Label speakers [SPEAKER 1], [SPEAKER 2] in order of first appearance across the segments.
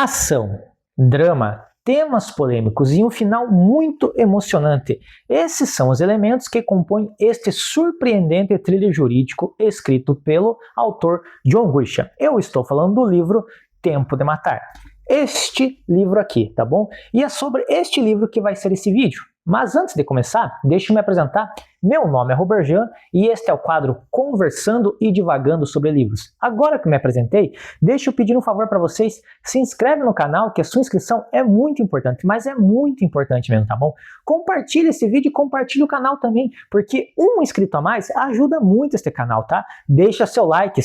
[SPEAKER 1] Ação, drama, temas polêmicos e um final muito emocionante. Esses são os elementos que compõem este surpreendente thriller jurídico escrito pelo autor John Grisham. Eu estou falando do livro Tempo de Matar. Este livro aqui, tá bom? E é sobre este livro que vai ser esse vídeo. Mas antes de começar, deixe-me apresentar. Meu nome é Robert Jean e este é o quadro Conversando e Divagando sobre Livros. Agora que me apresentei, deixa eu pedir um favor para vocês. Se inscreve no canal, que a sua inscrição é muito importante, mas é muito importante mesmo, tá bom? Compartilhe esse vídeo e compartilhe o canal também, porque um inscrito a mais ajuda muito este canal, tá? Deixa seu like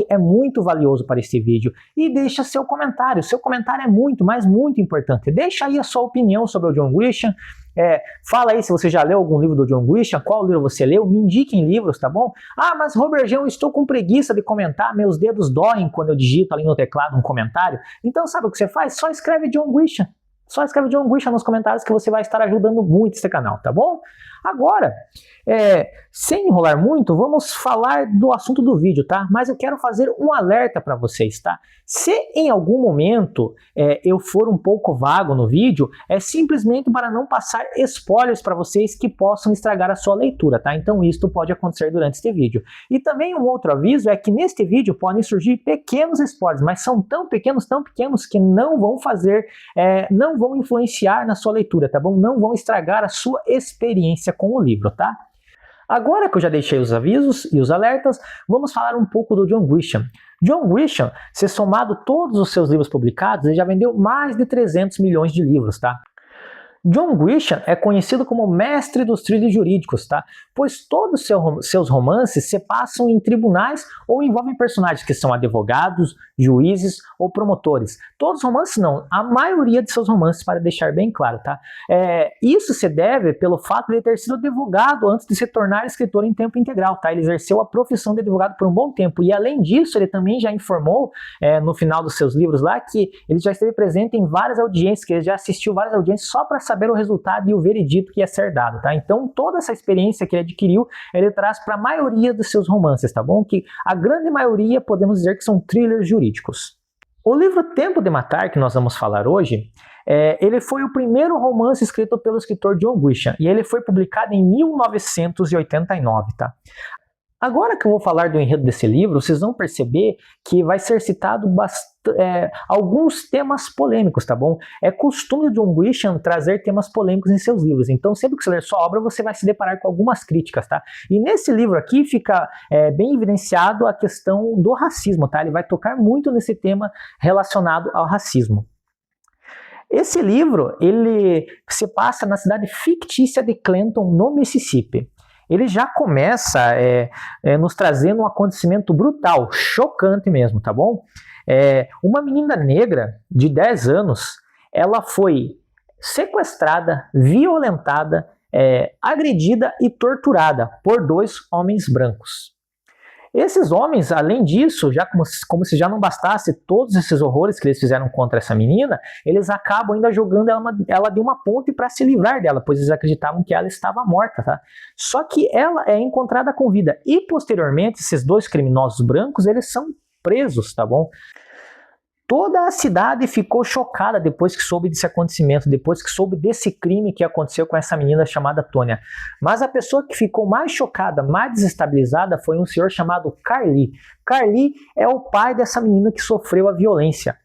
[SPEAKER 1] é muito valioso para este vídeo. E deixa seu comentário é muito, mas muito importante. Deixa aí a sua opinião sobre o John Grisham. Fala aí se você já leu algum livro do John Grisham, qual livro você leu, me indiquem livros, tá bom? Ah, mas Robert Jean, eu estou com preguiça de comentar, meus dedos doem quando eu digito ali no teclado um comentário. Então sabe o que você faz? Só escreve John Grisham. Só escreve John Grisham nos comentários que você vai estar ajudando muito esse canal, tá bom? Agora, sem enrolar muito, vamos falar do assunto do vídeo, tá? Mas eu quero fazer um alerta para vocês, tá? Se em algum momento eu for um pouco vago no vídeo, é simplesmente para não passar spoilers para vocês que possam estragar a sua leitura, tá? Então isso pode acontecer durante este vídeo. E também um outro aviso é que neste vídeo podem surgir pequenos spoilers, mas são tão pequenos que não vão não vão influenciar na sua leitura, tá bom? Não vão estragar a sua experiência com o livro, tá? Agora que eu já deixei os avisos e os alertas, vamos falar um pouco do John Grisham. John Grisham, se somado todos os seus livros publicados, ele já vendeu mais de 300 milhões de livros, tá? John Grisham é conhecido como mestre dos thrillers jurídicos, tá? Pois todos os seus romances se passam em tribunais ou envolvem personagens que são advogados, juízes ou promotores. Todos os romances não, a maioria de seus romances, para deixar bem claro, tá? Isso se deve pelo fato de ele ter sido advogado antes de se tornar escritor em tempo integral, tá? Ele exerceu a profissão de advogado por um bom tempo e além disso ele também já informou no final dos seus livros lá que ele já esteve presente em várias audiências, que ele já assistiu várias audiências só para saber o resultado e o veredito que ia ser dado, tá? Então toda essa experiência que ele adquiriu, ele traz para a maioria dos seus romances, tá bom? Que a grande maioria podemos dizer que são thrillers jurídicos. O livro Tempo de Matar, que nós vamos falar hoje, ele foi o primeiro romance escrito pelo escritor John Grisham e ele foi publicado em 1989, tá? Agora que eu vou falar do enredo desse livro, vocês vão perceber que vai ser citado alguns temas polêmicos, tá bom? É costume de John Grisham trazer temas polêmicos em seus livros, então sempre que você ler sua obra, você vai se deparar com algumas críticas, tá? E nesse livro aqui fica bem evidenciado a questão do racismo, tá? Ele vai tocar muito nesse tema relacionado ao racismo. Esse livro, ele se passa na cidade fictícia de Clanton, no Mississippi. Ele já começa nos trazendo um acontecimento brutal, chocante mesmo, tá bom? Uma menina negra de 10 anos, ela foi sequestrada, violentada, agredida e torturada por 2 homens brancos. Esses homens, além disso, já como se já não bastasse todos esses horrores que eles fizeram contra essa menina, eles acabam ainda jogando ela de uma ponte para se livrar dela, pois eles acreditavam que ela estava morta, tá? Só que ela é encontrada com vida e posteriormente esses 2 criminosos brancos, eles são presos, tá bom? Toda a cidade ficou chocada depois que soube desse acontecimento, depois que soube desse crime que aconteceu com essa menina chamada Tonya. Mas a pessoa que ficou mais chocada, mais desestabilizada foi um senhor chamado Carly. Carly é o pai dessa menina que sofreu a violência.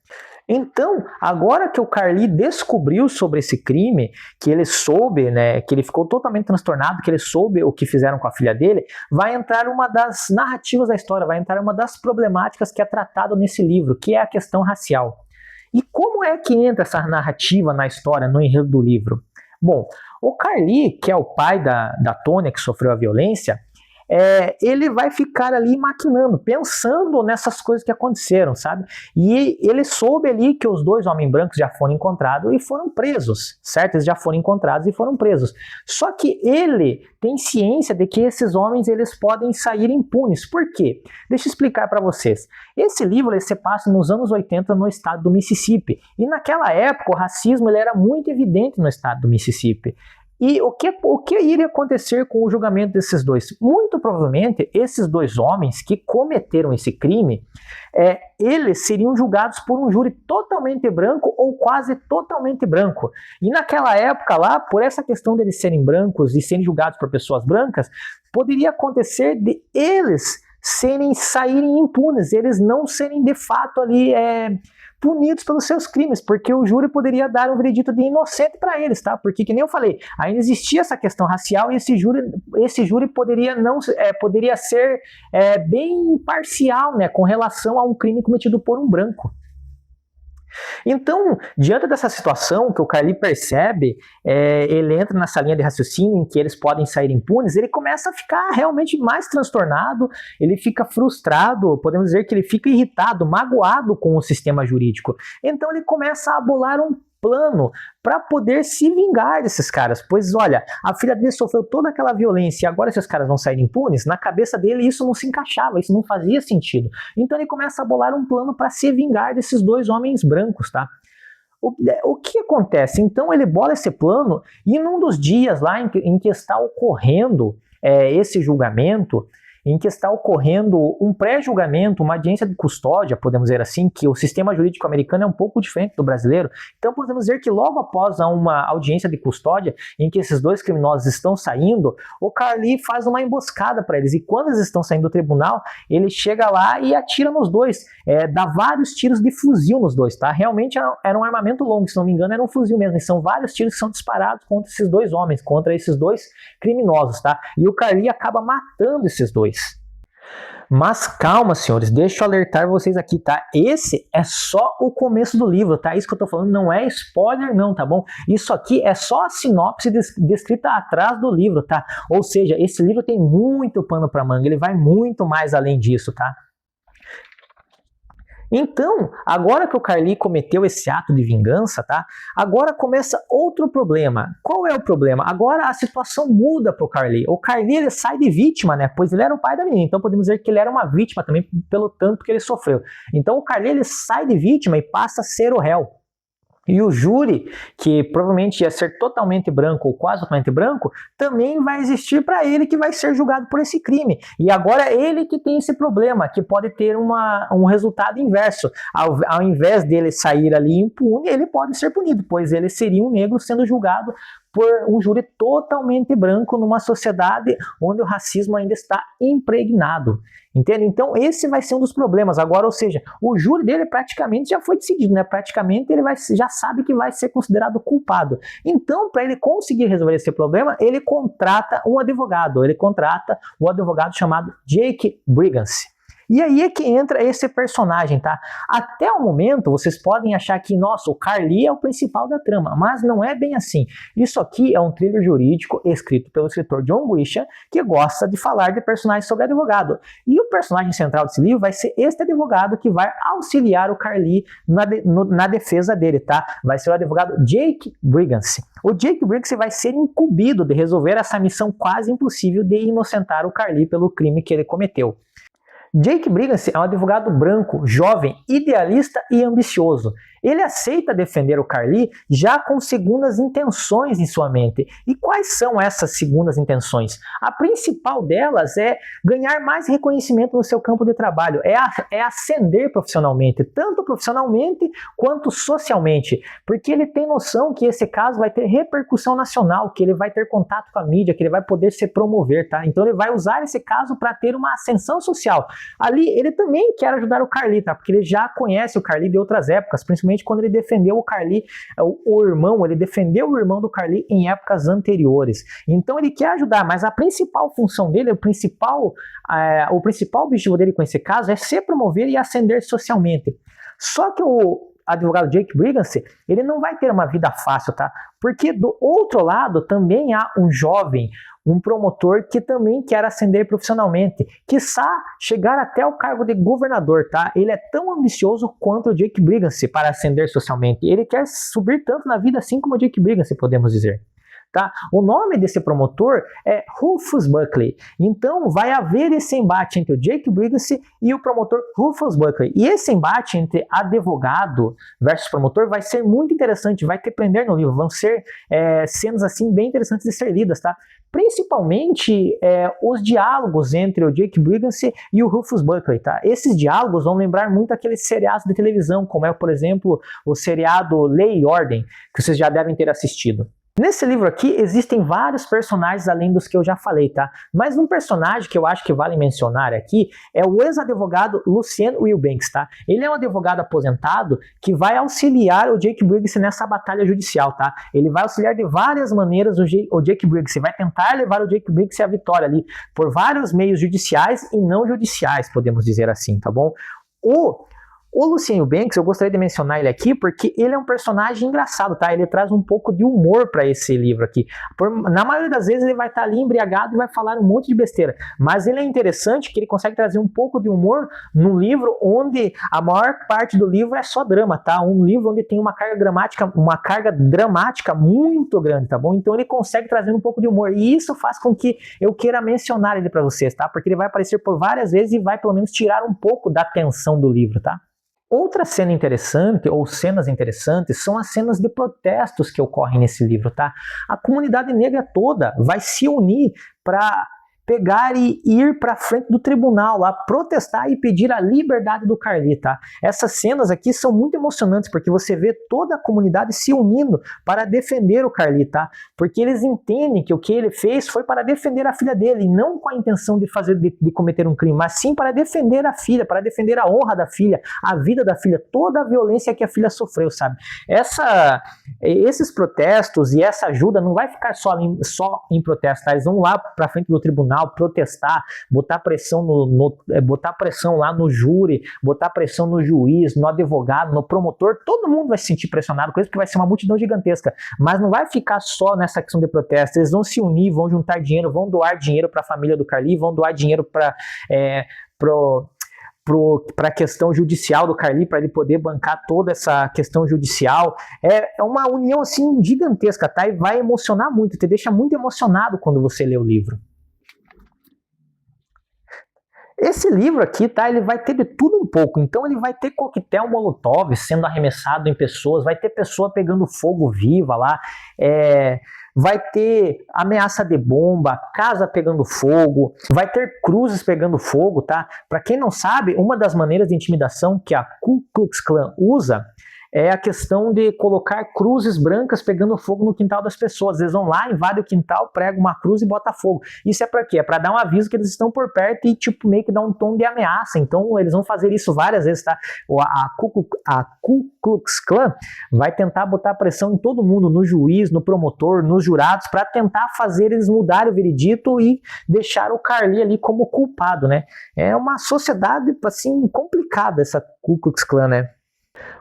[SPEAKER 1] Então, agora que o Carly descobriu sobre esse crime, que ele soube, né, que ele ficou totalmente transtornado, que ele soube o que fizeram com a filha dele, vai entrar uma das narrativas da história, vai entrar uma das problemáticas que é tratado nesse livro, que é a questão racial. E como é que entra essa narrativa na história, no enredo do livro? Bom, o Carly, que é o pai da Tonya, que sofreu a violência, ele vai ficar ali maquinando, pensando nessas coisas que aconteceram, sabe? E ele soube ali que os 2 homens brancos já foram encontrados e foram presos, certo? Eles já foram encontrados e foram presos. Só que ele tem ciência de que esses homens eles podem sair impunes. Por quê? Deixa eu explicar para vocês. Esse livro ele se passa nos anos 80 no estado do Mississippi. E naquela época o racismo ele era muito evidente no estado do Mississippi. E o que iria acontecer com o julgamento desses dois? Muito provavelmente, esses dois homens que cometeram esse crime, eles seriam julgados por um júri totalmente branco ou quase totalmente branco. E naquela época lá, por essa questão deles serem brancos e serem julgados por pessoas brancas, poderia acontecer de eles saírem impunes, eles não serem de fato ali punidos pelos seus crimes, porque o júri poderia dar um veredito de inocente para eles, tá? Porque, que nem eu falei, ainda existia essa questão racial e esse júri poderia ser bem imparcial, né, com relação a um crime cometido por um branco. Então, diante dessa situação que o Carly percebe, ele entra nessa linha de raciocínio em que eles podem sair impunes, ele começa a ficar realmente mais transtornado, ele fica frustrado, podemos dizer que ele fica irritado, magoado com o sistema jurídico. Então ele começa a bolar um plano para poder se vingar desses caras, pois olha, a filha dele sofreu toda aquela violência e agora esses caras vão sair impunes. Na cabeça dele isso não se encaixava, isso não fazia sentido. Então ele começa a bolar um plano para se vingar desses dois homens brancos, tá? O que acontece? Então ele bola esse plano e num dos dias lá em que está ocorrendo esse julgamento, em que está ocorrendo um pré-julgamento, uma audiência de custódia, podemos dizer assim, que o sistema jurídico americano é um pouco diferente do brasileiro. Então podemos dizer que logo após uma audiência de custódia, em que esses dois criminosos estão saindo, o Carly faz uma emboscada para eles, e quando eles estão saindo do tribunal, ele chega lá e atira nos dois, dá vários tiros de fuzil nos dois, tá? Realmente era um armamento longo, se não me engano era um fuzil mesmo, e são vários tiros que são disparados contra esses dois homens, contra esses dois criminosos, tá? E o Carly acaba matando esses dois. Mas calma, senhores, deixa eu alertar vocês aqui, tá? Esse é só o começo do livro, tá? Isso que eu tô falando não é spoiler não, tá bom? Isso aqui é só a sinopse descrita atrás do livro, tá? Ou seja, esse livro tem muito pano pra manga, ele vai muito mais além disso, tá? Então, agora que o Carly cometeu esse ato de vingança, tá? Agora começa outro problema. Qual é o problema? Agora a situação muda para o Carly. O Carly, ele sai de vítima, né? Pois ele era o pai da menina, então podemos dizer que ele era uma vítima também pelo tanto que ele sofreu. Então o Carly, ele sai de vítima e passa a ser o réu. E o júri, que provavelmente ia ser totalmente branco ou quase totalmente branco, também vai existir para ele, que vai ser julgado por esse crime. E agora é ele que tem esse problema, que pode ter um resultado inverso. Ao invés dele sair ali impune, ele pode ser punido, pois ele seria um negro sendo julgado por um júri totalmente branco numa sociedade onde o racismo ainda está impregnado. Entende? Então esse vai ser um dos problemas agora, ou seja, o júri dele praticamente já foi decidido, né? Praticamente ele já sabe que vai ser considerado culpado. Então, para ele conseguir resolver esse problema, ele contrata um advogado, o advogado chamado Jake Brigance. E aí é que entra esse personagem, tá? Até o momento, vocês podem achar que, nossa, o Carly é o principal da trama, mas não é bem assim. Isso aqui é um thriller jurídico escrito pelo escritor John Grisham, que gosta de falar de personagens sobre advogado. E o personagem central desse livro vai ser este advogado que vai auxiliar o Carly na defesa dele, tá? Vai ser o advogado Jake Brigance. O Jake Brigance vai ser incumbido de resolver essa missão quase impossível de inocentar o Carly pelo crime que ele cometeu. Jake Brigance é um advogado branco, jovem, idealista e ambicioso. Ele aceita defender o Carly já com segundas intenções em sua mente. E quais são essas segundas intenções? A principal delas é ganhar mais reconhecimento no seu campo de trabalho, é ascender profissionalmente, tanto profissionalmente quanto socialmente, porque ele tem noção que esse caso vai ter repercussão nacional, que ele vai ter contato com a mídia, que ele vai poder se promover, tá? Então ele vai usar esse caso para ter uma ascensão social. Ali ele também quer ajudar o Carly, tá? Porque ele já conhece o Carly de outras épocas, principalmente quando ele defendeu o Carly, ele defendeu o irmão do Carly em épocas anteriores. Então ele quer ajudar, mas a principal função dele, o principal objetivo dele com esse caso é se promover e ascender socialmente. Só que o advogado Jake Brigance, ele não vai ter uma vida fácil, tá? Porque do outro lado também há um jovem, um promotor que também quer ascender profissionalmente, quiçá chegar até o cargo de governador, tá? Ele é tão ambicioso quanto o Jake Brigance para ascender socialmente. Ele quer subir tanto na vida assim como o Jake Brigance, podemos dizer. tá? O nome desse promotor é Rufus Buckley. Então vai haver esse embate entre o Jake Brigance e o promotor Rufus Buckley. E esse embate entre advogado versus promotor vai ser muito interessante, vai ter prender no livro, vão ser cenas assim bem interessantes de ser lidas, tá? Principalmente os diálogos entre o Jake Brigance e o Rufus Buckley, tá? Esses diálogos vão lembrar muito aqueles seriados de televisão, como é, por exemplo, o seriado Lei e Ordem, que vocês já devem ter assistido. Nesse livro aqui existem vários personagens além dos que eu já falei, tá? Mas um personagem que eu acho que vale mencionar aqui é o ex-advogado Lucien Wilbanks, tá? Ele é um advogado aposentado que vai auxiliar o Jake Brigance nessa batalha judicial, tá? Ele vai auxiliar de várias maneiras o Jake Brigance, vai tentar levar o Jake Brigance à vitória ali, por vários meios judiciais e não judiciais, podemos dizer assim, tá bom? O Lucien Wilbanks, eu gostaria de mencionar ele aqui porque ele é um personagem engraçado, tá? Ele traz um pouco de humor para esse livro aqui. Na maioria das vezes ele vai estar ali embriagado e vai falar um monte de besteira, mas ele é interessante que ele consegue trazer um pouco de humor num livro onde a maior parte do livro é só drama, tá? Um livro onde tem uma carga dramática muito grande, tá bom? Então ele consegue trazer um pouco de humor e isso faz com que eu queira mencionar ele para vocês, tá? Porque ele vai aparecer por várias vezes e vai pelo menos tirar um pouco da tensão do livro, tá? Outra cena interessante, ou cenas interessantes, são as cenas de protestos que ocorrem nesse livro, tá? A comunidade negra toda vai se unir para pegar e ir para frente do tribunal lá, protestar e pedir a liberdade do Carly, tá? Essas cenas aqui são muito emocionantes, porque você vê toda a comunidade se unindo para defender o Carly, tá? Porque eles entendem que o que ele fez foi para defender a filha dele, não com a intenção de cometer um crime, mas sim para defender a filha, para defender a honra da filha, a vida da filha, toda a violência que a filha sofreu, sabe? Esses protestos e essa ajuda não vai ficar só em protesto, tá? Eles vão lá para frente do tribunal, protestar, botar pressão botar pressão lá no júri, botar pressão no juiz, no advogado, no promotor, todo mundo vai se sentir pressionado com isso, porque vai ser uma multidão gigantesca, mas não vai ficar só nessa questão de protesto, eles vão se unir, vão juntar dinheiro, vão doar dinheiro para a família do Carly, vão doar dinheiro para a questão judicial do Carly, para ele poder bancar toda essa questão judicial. É uma união assim gigantesca, tá? E vai emocionar muito, te deixa muito emocionado quando você lê o livro. Esse livro aqui, tá, ele vai ter de tudo um pouco, então ele vai ter coquetel molotov sendo arremessado em pessoas, vai ter pessoa pegando fogo viva lá, vai ter ameaça de bomba, casa pegando fogo, vai ter cruzes pegando fogo, tá? Para quem não sabe, uma das maneiras de intimidação que a Ku Klux Klan usa é a questão de colocar cruzes brancas pegando fogo no quintal das pessoas. Eles vão lá, invadem o quintal, pregam uma cruz e botam fogo. Isso é para quê? É para dar um aviso que eles estão por perto e tipo meio que dar um tom de ameaça. Então eles vão fazer isso várias vezes, tá? A Ku Klux Klan vai tentar botar pressão em todo mundo, no juiz, no promotor, nos jurados, para tentar fazer eles mudarem o veredito e deixar o Carly ali como culpado, né? É uma sociedade assim complicada essa Ku Klux Klan, né?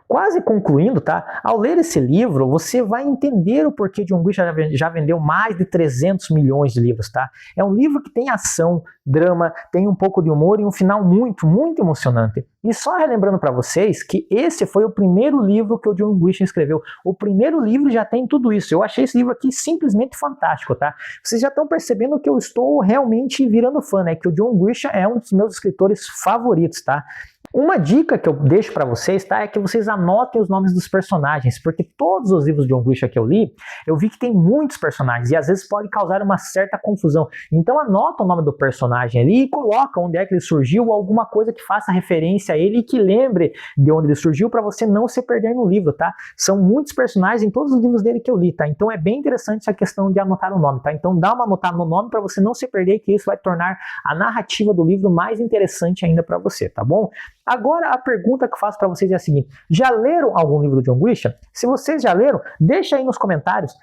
[SPEAKER 1] Quase concluindo, tá? Ao ler esse livro, você vai entender o porquê John Grisham já vendeu mais de 300 milhões de livros, tá? É um livro que tem ação, drama, tem um pouco de humor e um final muito, muito emocionante. E só relembrando para vocês que esse foi o primeiro livro que o John Grisham escreveu. O primeiro livro já tem tudo isso. Eu achei esse livro aqui simplesmente fantástico, tá? Vocês já estão percebendo que eu estou realmente virando fã, né? Que o John Grisham é um dos meus escritores favoritos, tá? Uma dica que eu deixo para vocês, tá, é que vocês anotem os nomes dos personagens, porque todos os livros de John Grisham que eu li, eu vi que tem muitos personagens e às vezes pode causar uma certa confusão. Então anota o nome do personagem ali e coloca onde é que ele surgiu ou alguma coisa que faça referência a ele e que lembre de onde ele surgiu para você não se perder no livro, tá? São muitos personagens em todos os livros dele que eu li, tá? Então é bem interessante essa questão de anotar o nome, tá? Então dá uma anotada no nome para você não se perder, que isso vai tornar a narrativa do livro mais interessante ainda para você, tá bom? Agora a pergunta que eu faço para vocês é a seguinte: já leram algum livro do John Grisham? Se vocês já leram, deixa aí nos comentários.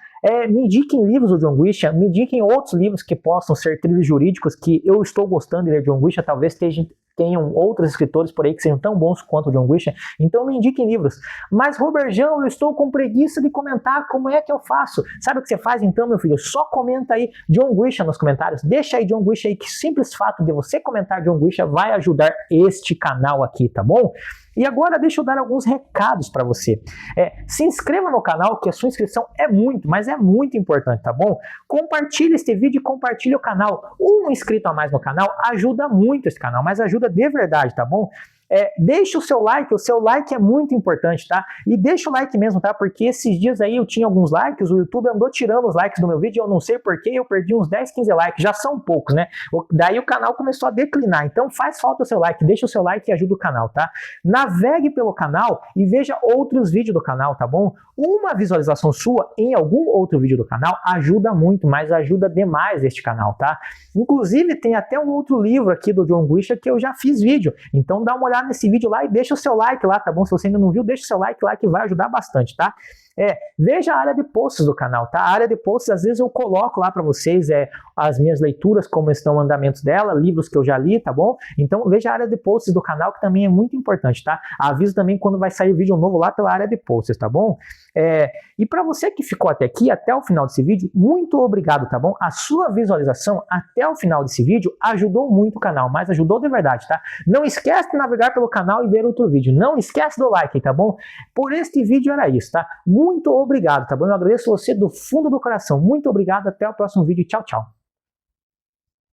[SPEAKER 1] Me indiquem livros do John Grisham, me indiquem outros livros que possam ser trilhos jurídicos que eu estou gostando de ler John Grisham, talvez tenham outros escritores por aí que sejam tão bons quanto o John Grisham, então me indiquem livros. Mas Robertão, eu estou com preguiça de comentar, como é que eu faço? Sabe o que você faz então, meu filho? Só comenta aí John Grisham nos comentários, deixa aí John Grisham aí, que simples fato de você comentar John Grisham vai ajudar este canal aqui, tá bom? E agora deixa eu dar alguns recados para você. Se inscreva no canal, que a sua inscrição é muito, mas é muito importante, tá bom? Compartilhe este vídeo e compartilhe o canal. Um inscrito a mais no canal ajuda muito esse canal, mas ajuda de verdade, tá bom? Deixa o seu like é muito importante, tá? E deixa o like mesmo, tá? Porque esses dias aí eu tinha alguns likes, o YouTube andou tirando os likes do meu vídeo, eu não sei porquê, eu perdi uns 10, 15 likes, já são poucos, né? Daí o canal começou a declinar, então faz falta o seu like, deixa o seu like e ajuda o canal, tá? Navegue pelo canal e veja outros vídeos do canal, tá bom? Uma visualização sua em algum outro vídeo do canal ajuda muito, mas ajuda demais este canal, tá? Inclusive tem até um outro livro aqui do John Grisha que eu já fiz vídeo, então dá uma olhada nesse vídeo lá e deixa o seu like lá, tá bom? Se você ainda não viu, deixa o seu like lá que vai ajudar bastante, tá? Veja a área de posts do canal, tá? A área de posts, às vezes eu coloco lá para vocês as minhas leituras, como estão os andamentos dela, livros que eu já li, tá bom? Então veja a área de posts do canal, que também é muito importante, tá? Aviso também quando vai sair vídeo novo lá pela área de posts, tá bom? E para você que ficou até aqui, até o final desse vídeo, muito obrigado, tá bom? A sua visualização até o final desse vídeo ajudou muito o canal, mas ajudou de verdade, tá? Não esquece de navegar pelo canal e ver outro vídeo. Não esquece do like, tá bom? Por este vídeo era isso, tá? Muito obrigado, tá bom? Eu agradeço você do fundo do coração. Muito obrigado, até o próximo vídeo. Tchau, tchau.